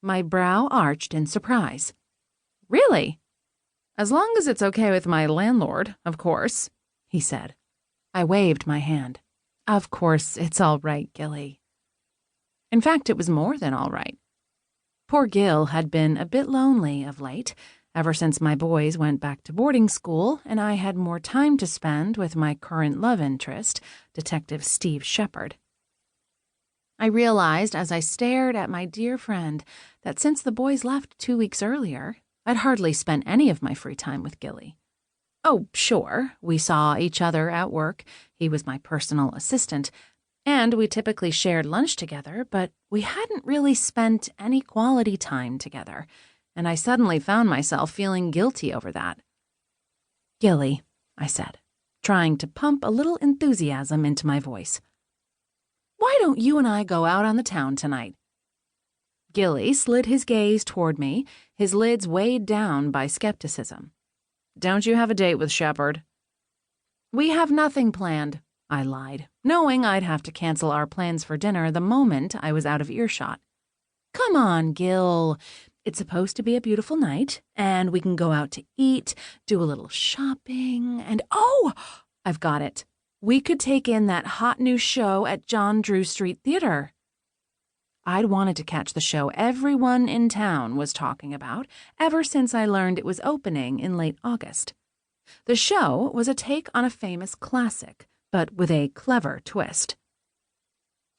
My brow arched in surprise. Really? As long as it's okay with my landlord, of course, he said. I waved my hand. Of course, it's all right, Gilley. In fact, it was more than all right. Poor Gil had been a bit lonely of late, ever since my boys went back to boarding school and I had more time to spend with my current love interest, Detective Steve Shepard. I realized as I stared at my dear friend that since the boys left 2 weeks earlier, I'd hardly spent any of my free time with Gilley. Oh, sure, we saw each other at work. He was my personal assistant, and we typically shared lunch together, but we hadn't really spent any quality time together, and I suddenly found myself feeling guilty over that. Gilley, I said, trying to pump a little enthusiasm into my voice. Why don't you and I go out on the town tonight? Gilley slid his gaze toward me, his lids weighed down by skepticism. Don't you have a date with Shepard? We have nothing planned, I lied, knowing I'd have to cancel our plans for dinner the moment I was out of earshot. Come on, Gil. It's supposed to be a beautiful night, and we can go out to eat, do a little shopping, and oh, I've got it. We could take in that hot new show at John Drew Street Theater. I'd wanted to catch the show everyone in town was talking about ever since I learned it was opening in late August. The show was a take on a famous classic, but with a clever twist.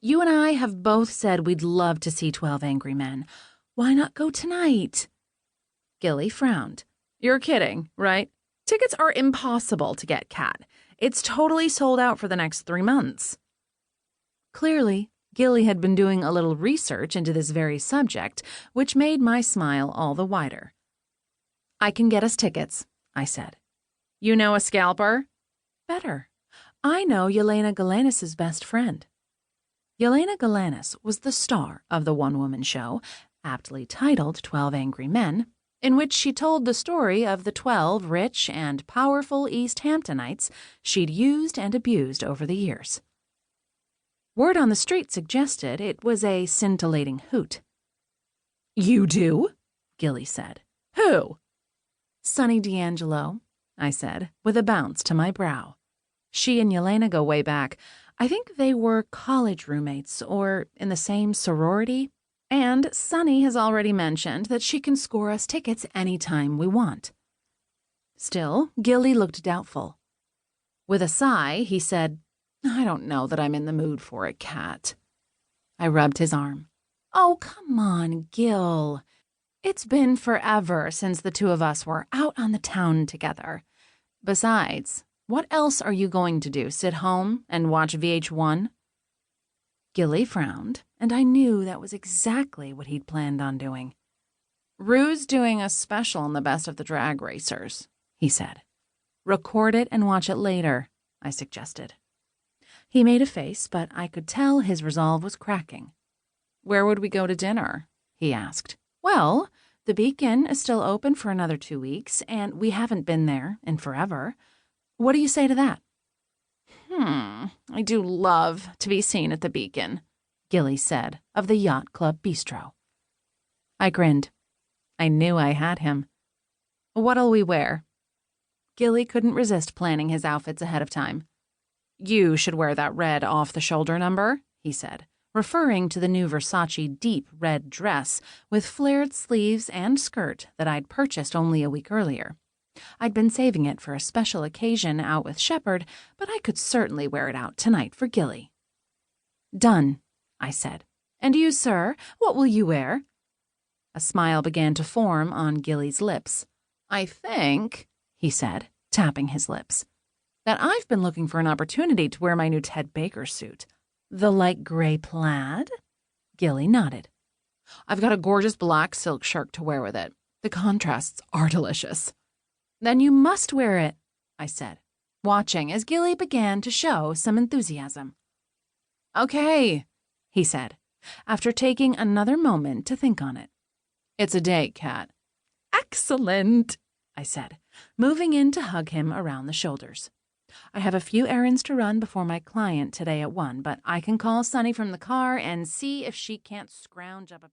You and I have both said we'd love to see 12 Angry Men. Why not go tonight? Gilley frowned. You're kidding, right? Tickets are impossible to get, Kat. It's totally sold out for the next 3 months. Clearly, Gilley had been doing a little research into this very subject, which made my smile all the wider. I can get us tickets, I said. You know a scalper? Better. I know Yelena Galanis' best friend. Yelena Galanis was the star of the one-woman show, aptly titled 12 Angry Men, in which she told the story of the 12 rich and powerful East Hamptonites she'd used and abused over the years. Word on the street suggested it was a scintillating hoot. You do? Gilley said. Who? Sonny D'Angelo, I said, with a bounce to my brow. She and Yelena go way back. I think they were college roommates or in the same sorority. And Sonny has already mentioned that she can score us tickets anytime we want. Still, Gilley looked doubtful. With a sigh, he said, I don't know that I'm in the mood for it, Kat. I rubbed his arm. Oh, come on, Gil. It's been forever since the two of us were out on the town together. Besides, what else are you going to do, sit home and watch VH1? Gilley frowned, and I knew that was exactly what he'd planned on doing. Rue's doing a special on the Best of the Drag Racers, he said. Record it and watch it later, I suggested. He made a face, but I could tell his resolve was cracking. Where would we go to dinner? He asked. Well, the Beacon is still open for another 2 weeks, and we haven't been there in forever. What do you say to that? I do love to be seen at the Beacon, Gilley said of the Yacht Club Bistro. I grinned. I knew I had him. What'll we wear? Gilley couldn't resist planning his outfits ahead of time. You should wear that red off-the-shoulder number, he said, referring to the new Versace deep red dress with flared sleeves and skirt that I'd purchased only a week earlier. I'd been saving it for a special occasion out with Shepard, but I could certainly wear it out tonight for Gilley. Done, I said. And you, sir, what will you wear? A smile began to form on Gilley's lips. I think, he said, tapping his lips, that I've been looking for an opportunity to wear my new Ted Baker suit. The light gray plaid? Gilley nodded. I've got a gorgeous black silk shirt to wear with it. The contrasts are delicious. Then you must wear it, I said, watching as Gilley began to show some enthusiasm. Okay, he said, after taking another moment to think on it. It's a date, Kat. Excellent, I said, moving in to hug him around the shoulders. I have a few errands to run before my client today at 1, but I can call Sonny from the car and see if she can't scrounge up a pair.